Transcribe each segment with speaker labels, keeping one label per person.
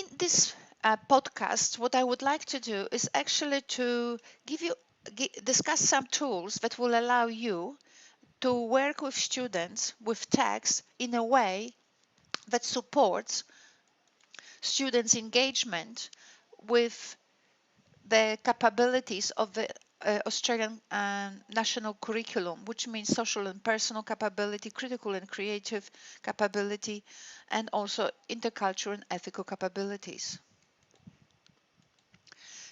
Speaker 1: In this podcast, what I would like to do is actually to discuss some tools that will allow you to work with students with text in a way that supports students' engagement with the capabilities of the Australian national curriculum, which means social and personal capability, critical and creative capability, and also intercultural and ethical capabilities.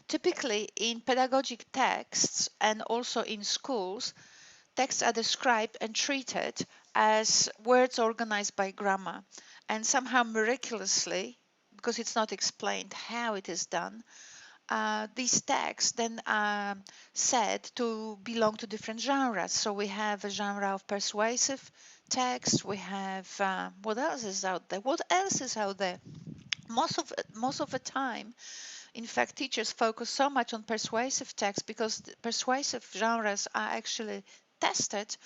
Speaker 1: Typically, in pedagogic texts and also in schools, texts are described and treated as words organized by grammar. And somehow miraculously, because it's not explained how it is done, these texts then are said to belong to different genres. So we have a genre of persuasive text. We have what else is out there? What else is out there? Most of the time, in fact, teachers focus so much on persuasive text because the persuasive genres are actually tested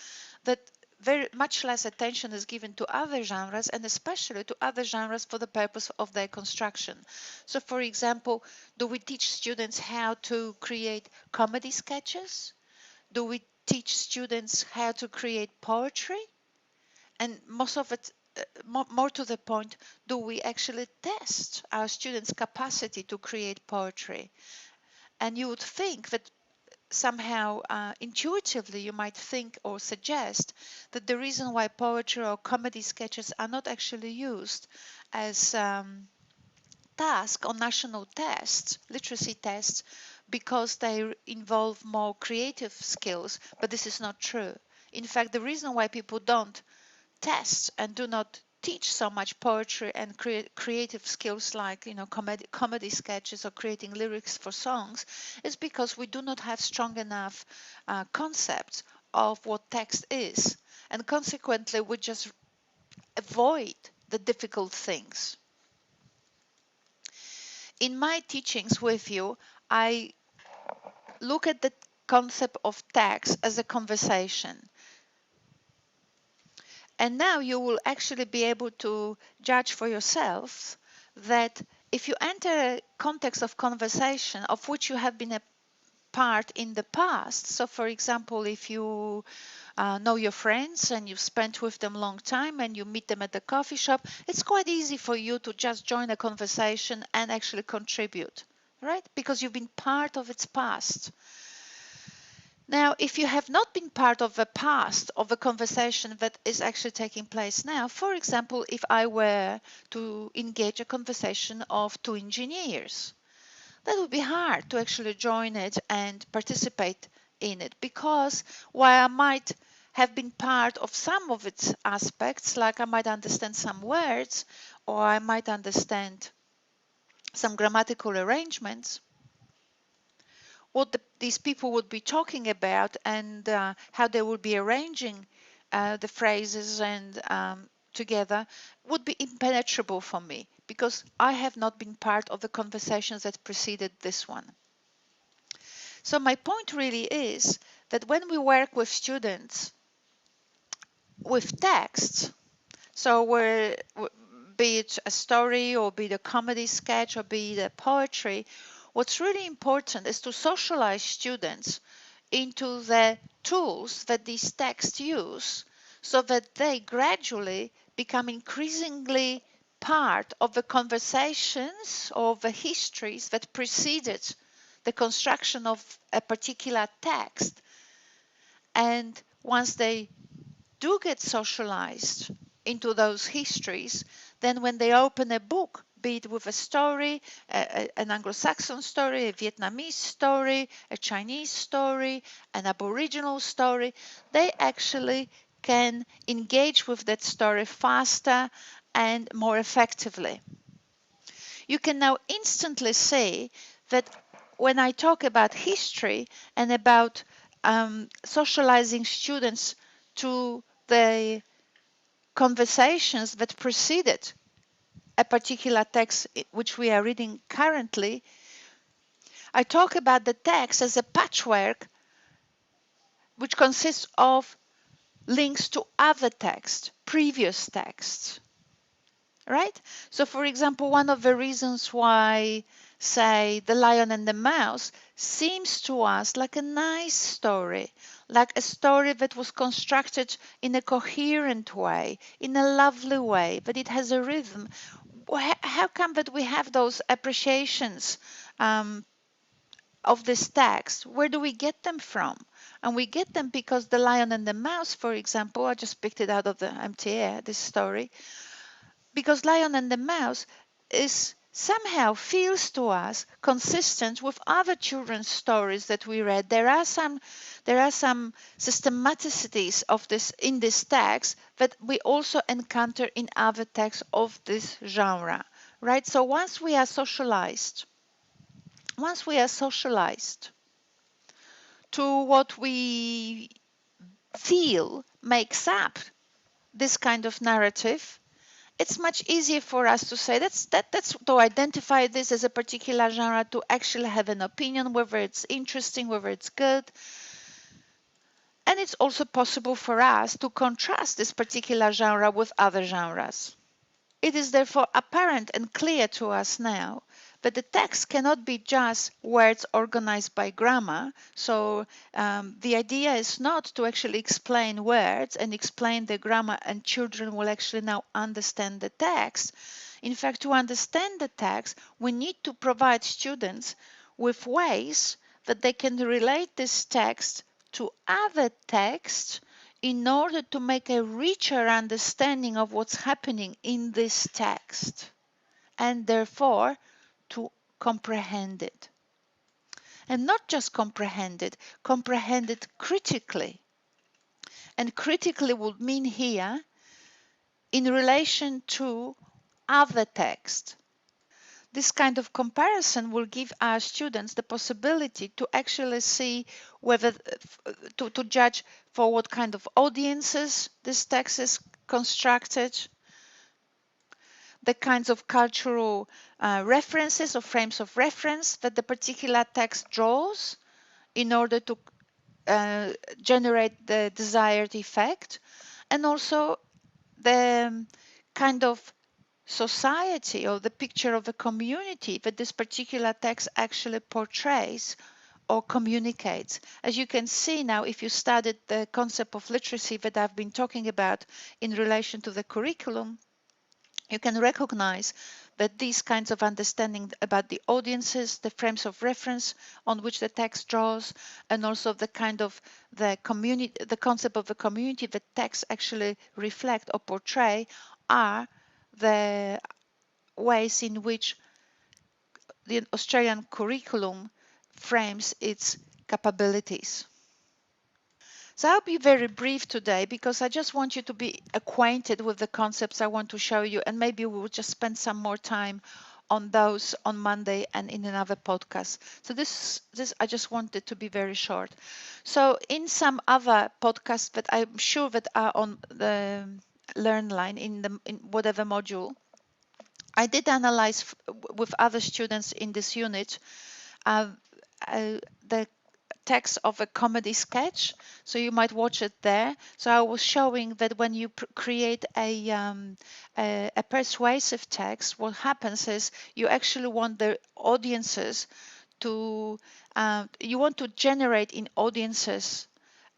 Speaker 1: that very much less attention is given to other genres, and especially to other genres for the purpose of their construction. So, for example, do we teach students how to create comedy sketches? Do we teach students how to create poetry? And most of it, more to the point, do we actually test our students' capacity to create poetry? And you would think that somehow intuitively you might think or suggest that the reason why poetry or comedy sketches are not actually used as task on national tests, literacy tests, because they involve more creative skills, but this is not true. In fact, the reason why people don't test and do not teach so much poetry and creative skills like comedy sketches or creating lyrics for songs is because we do not have strong enough concepts of what text is, and consequently we just avoid the difficult things. In my teachings with you, I look at the concept of text as a conversation. And now you will actually be able to judge for yourself that if you enter a context of conversation of which you have been a part in the past, so for example, if you know your friends and you've spent with them a long time and you meet them at the coffee shop, it's quite easy for you to just join a conversation and actually contribute, right? Because you've been part of its past. Now, if you have not been part of the past of a conversation that is actually taking place now, for example, if I were to engage a conversation of two engineers, that would be hard to actually join it and participate in it, because while I might have been part of some of its aspects, like I might understand some words or I might understand some grammatical arrangements, what these people would be talking about and how they would be arranging the phrases and together would be impenetrable for me, because I have not been part of the conversations that preceded this one. So my point really is that when we work with students with text, so be it a story or be it a comedy sketch or be it a poetry, what's really important is to socialize students into the tools that these texts use, so that they gradually become increasingly part of the conversations or the histories that preceded the construction of a particular text. And once they do get socialized into those histories, then when they open a book, be it with a story, an Anglo-Saxon story, a Vietnamese story, a Chinese story, an Aboriginal story, they actually can engage with that story faster and more effectively. You can now instantly say that when I talk about history and about socializing students to the conversations that preceded a particular text which we are reading currently, I talk about the text as a patchwork which consists of links to other texts, previous texts. right? So, for example, one of the reasons why, say, The Lion and the Mouse seems to us like a nice story, like a story that was constructed in a coherent way, in a lovely way, that it has a rhythm. How come that we have those appreciations um, of this text? Where do we get them from? And we get them because The Lion and the Mouse, for example, I just picked it out of the empty air, this story, because Lion and the Mouse is somehow feels to us consistent with other children's stories that we read. There are some systematicies of this in this text that we also encounter in other texts of this genre, right? So once we are socialized to what we feel makes up this kind of narrative, it's much easier for us to say that's to identify this as a particular genre, to actually have an opinion whether it's interesting, whether it's good. And it's also possible for us to contrast this particular genre with other genres. It is therefore apparent and clear to us now that the text cannot be just words organized by grammar. So the idea is not to actually explain words and explain the grammar and children will actually now understand the text. In fact, to understand the text, we need to provide students with ways that they can relate this text to other texts in order to make a richer understanding of what's happening in this text and therefore to comprehend it. And not just comprehend it critically. And critically would mean here in relation to other texts. This kind of comparison will give our students the possibility to actually see whether, to judge for what kind of audiences this text is constructed, the kinds of cultural references or frames of reference that the particular text draws in order to generate the desired effect, and also the kind of society or the picture of a community that this particular text actually portrays or communicates. As you can see now, if you studied the concept of literacy that I've been talking about in relation to the curriculum, you can recognize that these kinds of understanding about the audiences, the frames of reference on which the text draws, and also the kind of the community, the concept of the community that text actually reflect or portray, are the ways in which the Australian curriculum frames its capabilities. So I'll be very brief today because I just want you to be acquainted with the concepts I want to show you, and maybe we'll just spend some more time on those on Monday and in another podcast. So this I just wanted to be very short. So in some other podcasts that I'm sure that are on the LearnLine in whatever module, I did analyze with other students in this unit uh, the text of a comedy sketch, so you might watch it there. So I was showing that when you create a persuasive text, what happens is you actually want the audiences to you want to generate in audiences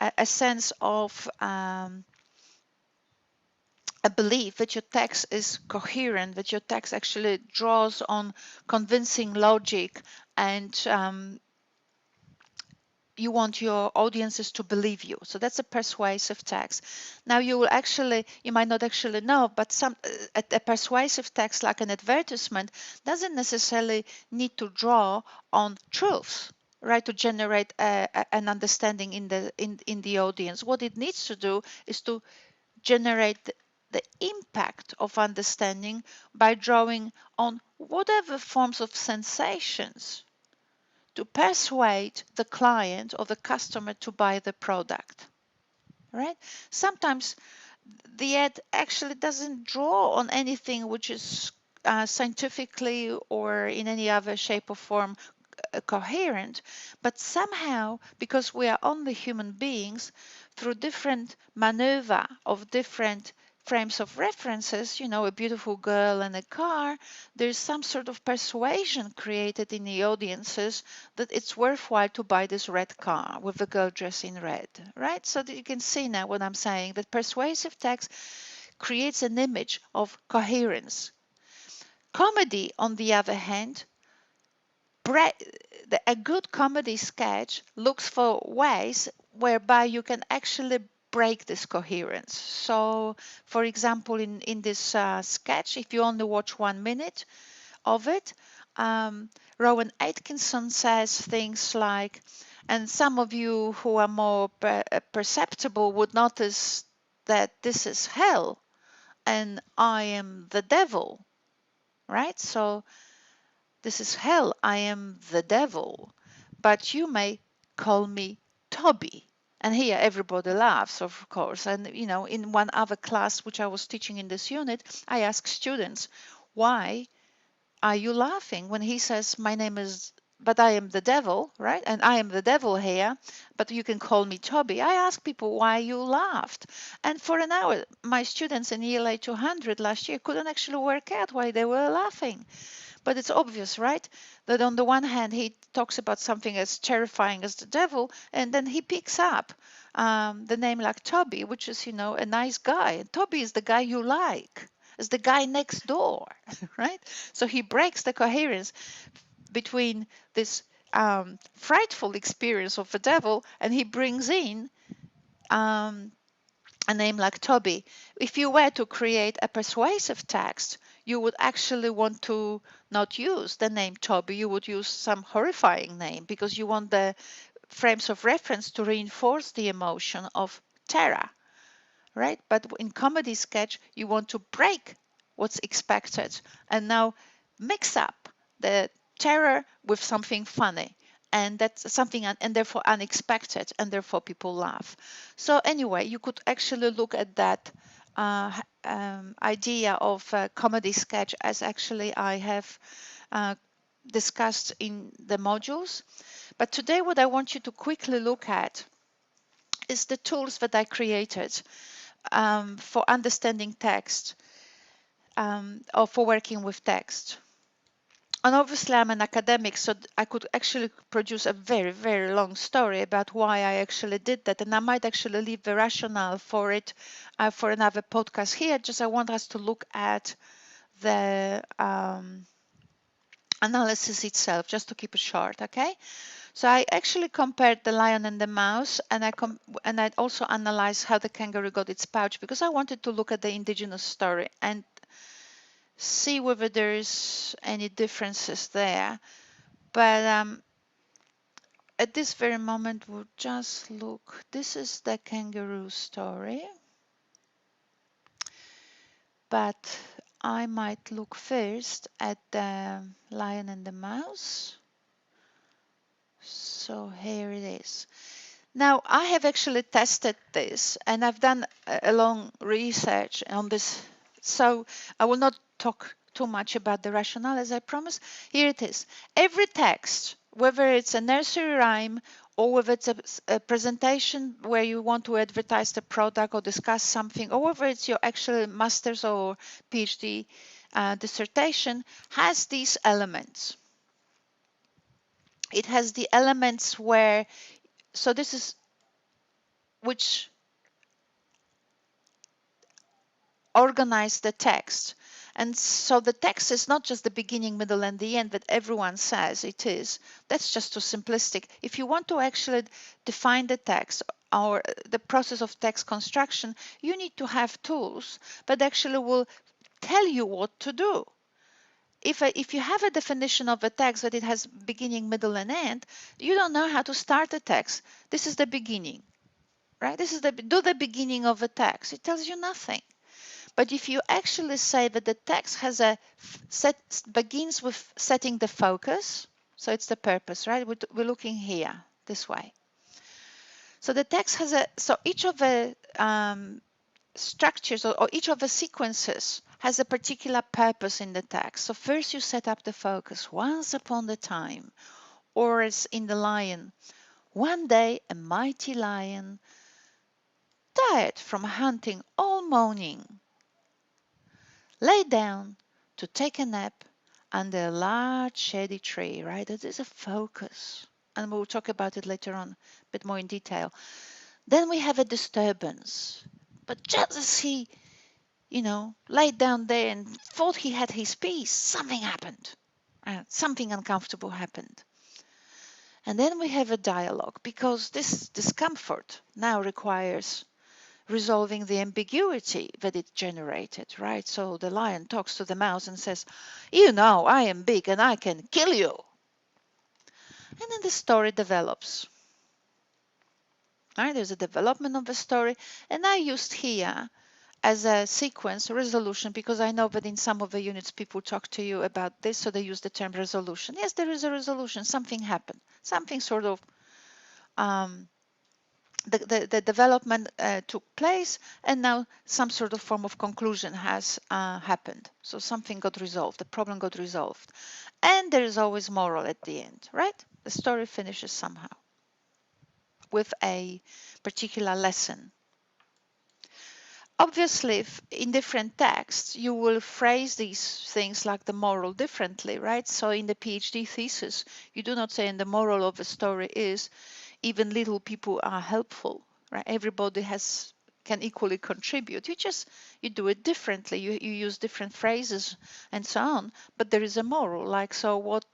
Speaker 1: a sense of a belief that your text is coherent, that your text actually draws on convincing logic, and you want your audiences to believe you. So that's a persuasive text. Now you might not actually know, but a persuasive text like an advertisement doesn't necessarily need to draw on truths, right, to generate an understanding in the audience. What it needs to do is to generate the impact of understanding by drawing on whatever forms of sensations to persuade the client or the customer to buy the product, right? Sometimes the ad actually doesn't draw on anything which is scientifically or in any other shape or form coherent, but somehow, because we are only human beings, through different maneuver of different frames of references, a beautiful girl and a car, there's some sort of persuasion created in the audiences that it's worthwhile to buy this red car with the girl dressed in red, right? So that you can see now what I'm saying, that persuasive text creates an image of coherence. Comedy, on the other hand, a good comedy sketch looks for ways whereby you can actually break this coherence. So, for example, in this sketch, if you only watch 1 minute of it, Rowan Atkinson says things like, and some of you who are more perceptible would notice that this is hell and I am the devil, right? So this is hell, I am the devil, but you may call me Toby. And here everybody laughs, of course. And, in one other class which I was teaching in this unit, I asked students, why are you laughing when he says, my name is, but I am the devil, right? And I am the devil here, but you can call me Toby. I asked people why you laughed. And for an hour, my students in ELA 200 last year couldn't actually work out why they were laughing. But it's obvious, right? That on the one hand, he talks about something as terrifying as the devil, and then he picks up the name like Toby, which is, a nice guy. And Toby is the guy you like, is the guy next door, right? So he breaks the coherence between this frightful experience of the devil, and he brings in a name like Toby. If you were to create a persuasive text, you would actually want to not use the name Toby. You would use some horrifying name because you want the frames of reference to reinforce the emotion of terror, right? But in comedy sketch, you want to break what's expected and now mix up the terror with something funny. And that's something, and therefore unexpected, and therefore people laugh. So anyway, you could actually look at that idea of a comedy sketch as actually I have discussed in the modules. But today what I want you to quickly look at is the tools that I created for understanding text or for working with text. And obviously I'm an academic, so I could actually produce a very, very long story about why I actually did that. And I might actually leave the rationale for it for another podcast here. Just I want us to look at the analysis itself, just to keep it short, okay? So I actually compared the lion and the mouse, and I also analyzed how the kangaroo got its pouch because I wanted to look at the indigenous story and see whether there's any differences there. But at this very moment, we'll just look. This is the kangaroo story, but I might look first at the lion and the mouse. So here it is. Now, I have actually tested this and I've done a long research on this. So I will not talk too much about the rationale as I promised. Here it is. Every text, whether it's a nursery rhyme or whether it's a presentation where you want to advertise the product or discuss something, or whether it's your actual master's or PhD dissertation, has these elements. It has the elements where, so this is which organize the text. And so the text is not just the beginning, middle, and the end that everyone says it is. That's just too simplistic. If you want to actually define the text or the process of text construction, you need to have tools that actually will tell you what to do. If you have a definition of a text that it has beginning, middle, and end, you don't know how to start a text. This is the beginning, right? This is the beginning of a text. It tells you nothing. But if you actually say that the text has begins with setting the focus, so it's the purpose, right? We're looking here this way. So the text has so each of the structures or each of the sequences has a particular purpose in the text. So first you set up the focus. Once upon a time, or as in the lion, one day a mighty lion, tired from hunting all morning, lay down to take a nap under a large shady tree, right? That is a focus. And we'll talk about it later on a bit more in detail. Then we have a disturbance. But just as he, laid down there and thought he had his peace, something happened. Something uncomfortable happened. And then we have a dialogue because this discomfort now requires resolving the ambiguity that it generated, right? So the lion talks to the mouse and says, I am big and I can kill you. And then the story develops. Right? There's a development of the story. And I used here as a sequence resolution because I know that in some of the units people talk to you about this, so they use the term resolution. Yes, there is a resolution. Something happened. Something sort of the development took place, and now some sort of form of conclusion has happened. So something got resolved, the problem got resolved. And there is always moral at the end, right? The story finishes somehow with a particular lesson. Obviously, in different texts, you will phrase these things like the moral differently, right? So in the PhD thesis, you do not say, and the moral of the story is, even little people are helpful, right? Everybody can equally contribute. You do it differently. You use different phrases and so on. But there is a moral, like so what?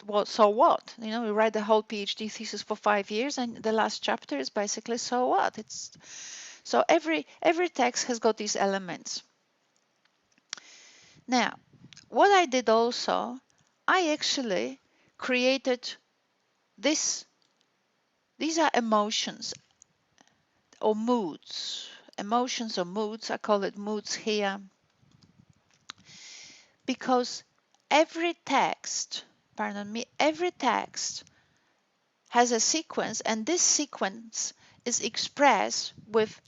Speaker 1: You write the whole PhD thesis for 5 years, and the last chapter is basically so what? So every text has got these elements. Now, what I did also, I actually created this. These are emotions or moods. Emotions or moods, I call it moods here, because every text has a sequence, and this sequence is expressed with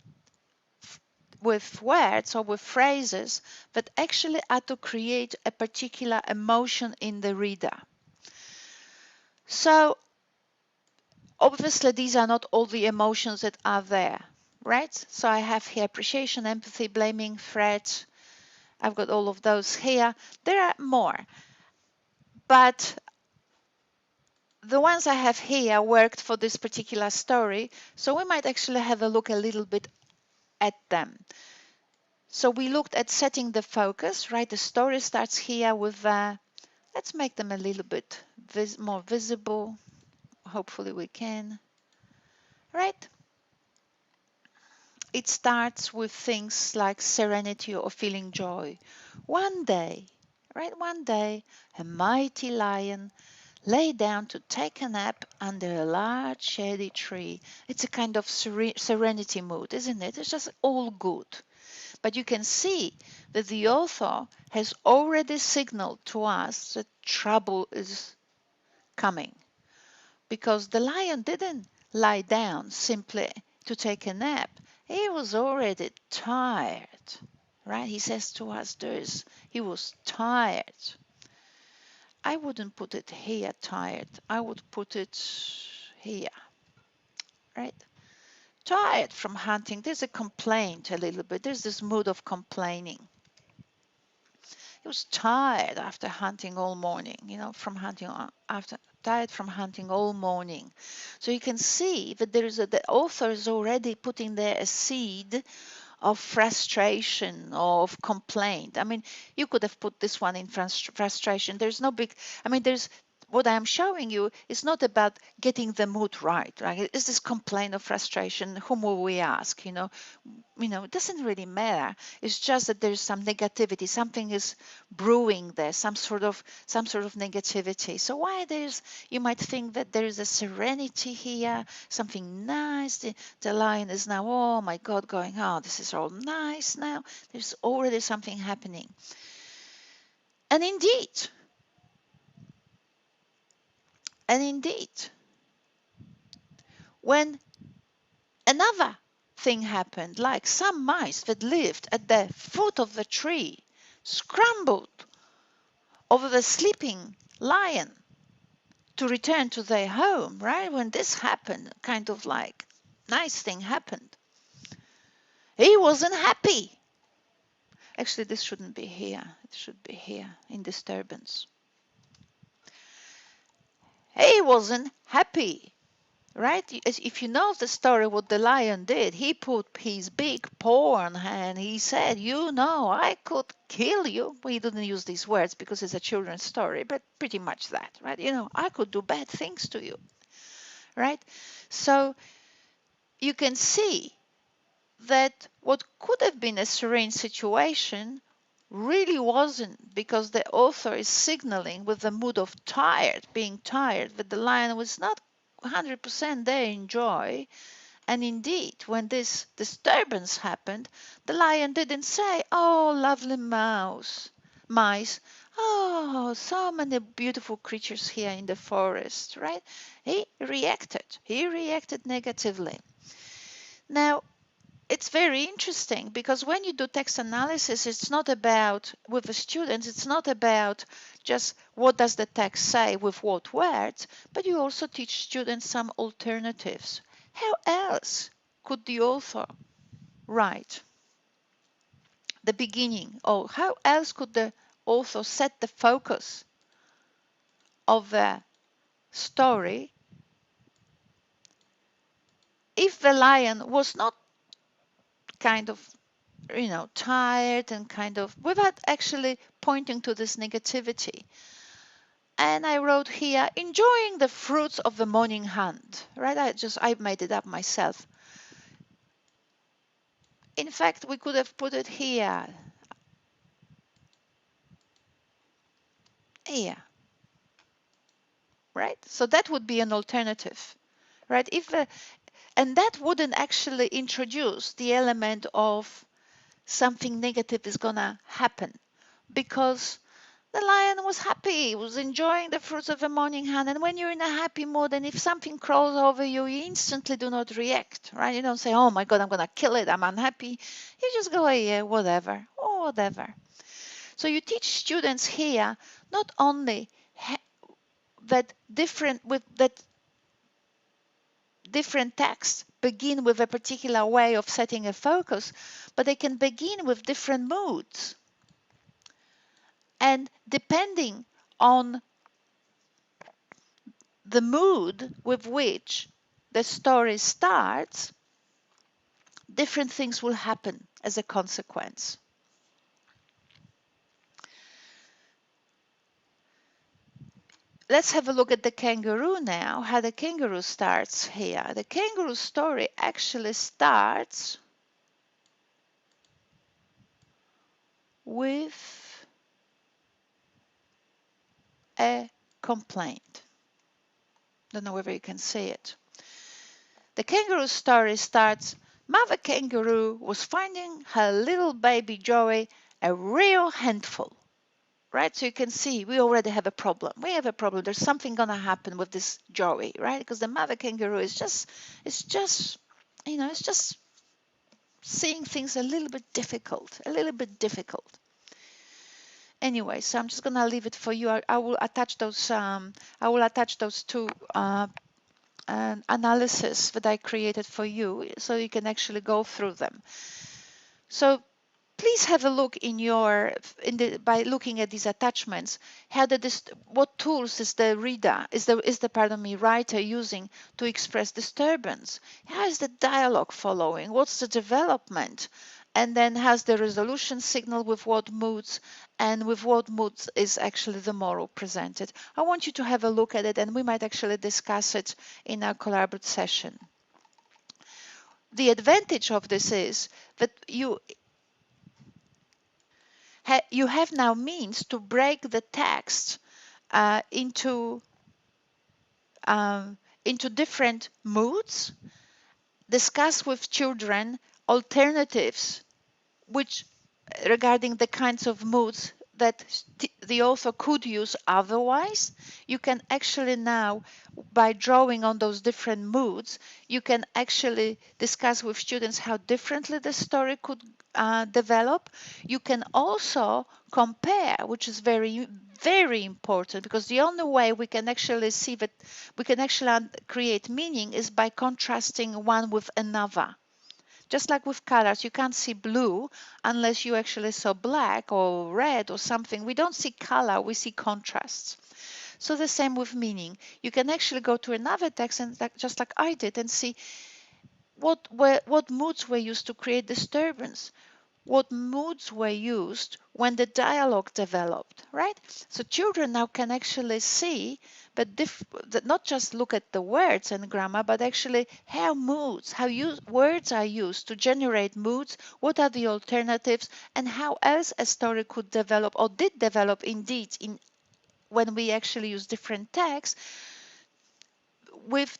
Speaker 1: words or with phrases that actually are to create a particular emotion in the reader. So obviously these are not all the emotions that are there, right? So I have here appreciation, empathy, blaming, threat. I've got all of those here. There are more, but the ones I have here worked for this particular story, so we might actually have a look a little bit at them. So we looked at setting the focus, right? The story starts here with, let's make them a little bit more visible. Hopefully we can, right? It starts with things like serenity or feeling joy. One day, right? One day, a mighty lion lay down to take a nap under a large shady tree. It's a kind of serenity mood, isn't it? It's just all good. But you can see that the author has already signaled to us that trouble is coming, because the lion didn't lie down simply to take a nap. He was already tired, right? He says to us, he was tired. I wouldn't put it here, tired. I would put it here, right? Tired from hunting. There's a complaint a little bit. There's this mood of complaining. He was tired after hunting all morning, tired from hunting all morning. So you can see that the author is already putting there a seed of frustration, of complaint. I mean, you could have put this one in frustration. There's no big, there's what I'm showing you is not about getting the mood right? Is this complaint of frustration? Whom will we ask? It doesn't really matter. It's just that there's some negativity. Something is brewing there. Some sort of negativity. So you might think that there is a serenity here, something nice. The lion is now, oh my God, going, oh, this is all nice now. There's already something happening. And indeed, when another thing happened, like some mice that lived at the foot of the tree scrambled over the sleeping lion to return to their home, right? When this happened, kind of like nice thing happened. He wasn't happy. Actually, this shouldn't be here. It should be here in disturbance. He wasn't happy, right? If you know the story, what the lion did, he put his big paw on her and he said, you know, I could kill you. Well, he didn't use these words because it's a children's story, but pretty much that, right? You know, I could do bad things to you, right? So you can see that what could have been a serene situation really wasn't, because the author is signaling with the mood of tired, being tired, that the lion was not 100% there in joy. And indeed, when this disturbance happened, the lion didn't say, oh, lovely mice, oh, so many beautiful creatures here in the forest, right? He reacted negatively. Now, it's very interesting because when you do text analysis, it's not about, with the students, it's not about just what does the text say with what words, but you also teach students some alternatives. How else could the author write the beginning? Or how else could the author set the focus of the story if the lion was not kind of, you know, tired and kind of, without actually pointing to this negativity? And I wrote here, enjoying the fruits of the morning hunt, right? I made it up myself. In fact, we could have put it here, right? So that would be an alternative, right? And that wouldn't actually introduce the element of something negative is gonna happen, because the lion was happy, was enjoying the fruits of the morning hunt. And when you're in a happy mood, and if something crawls over you, you instantly do not react, right? You don't say, oh my God, I'm going to kill it, I'm unhappy. You just go, oh, yeah, whatever, or whatever. So you teach students here not only that different texts begin with a particular way of setting a focus, but they can begin with different moods. And depending on the mood with which the story starts, different things will happen as a consequence. Let's have a look at the kangaroo now, how the kangaroo starts here. The kangaroo story actually starts with a complaint. Don't know whether you can see it. The kangaroo story starts, Mother Kangaroo was finding her little baby Joey a real handful. Right, so you can see we already have a problem. We have a problem. There's something gonna happen with this Joey, right? Because the mother kangaroo is just, you know, it's just seeing things a little bit difficult, Anyway, so I'm just gonna leave it for you. I will attach those. I will attach those two analysis that I created for you, so you can actually go through them. So please have a look by looking at these attachments. What tools is the writer using to express disturbance? How is the dialogue following? What's the development? And then has the resolution signal with what moods, and with what moods is actually the moral presented? I want you to have a look at it, and we might actually discuss it in our collaborative session. The advantage of this is that you have now means to break the text into different moods, discuss with children alternatives which regarding the kinds of moods that the author could use otherwise. You can actually now, by drawing on those different moods, you can actually discuss with students how differently the story could develop. You can also compare, which is very, very important, because the only way we can actually see that we can actually create meaning is by contrasting one with another. Just like with colors, you can't see blue unless you actually saw black or red or something. We don't see color, we see contrasts. So the same with meaning. You can actually go to another text and just like I did and see what moods were used to create disturbance, what moods were used when the dialogue developed, right? So children now can actually see, but not just look at the words and grammar, but actually how moods, words are used to generate moods, what are the alternatives, and how else a story could develop or did develop indeed when we actually use different texts with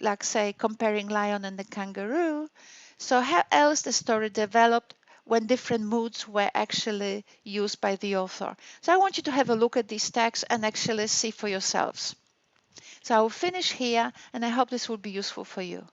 Speaker 1: like say comparing lion and the kangaroo. So how else the story developed when different moods were actually used by the author. So I want you to have a look at these texts and actually see for yourselves. So I will finish here and I hope this will be useful for you.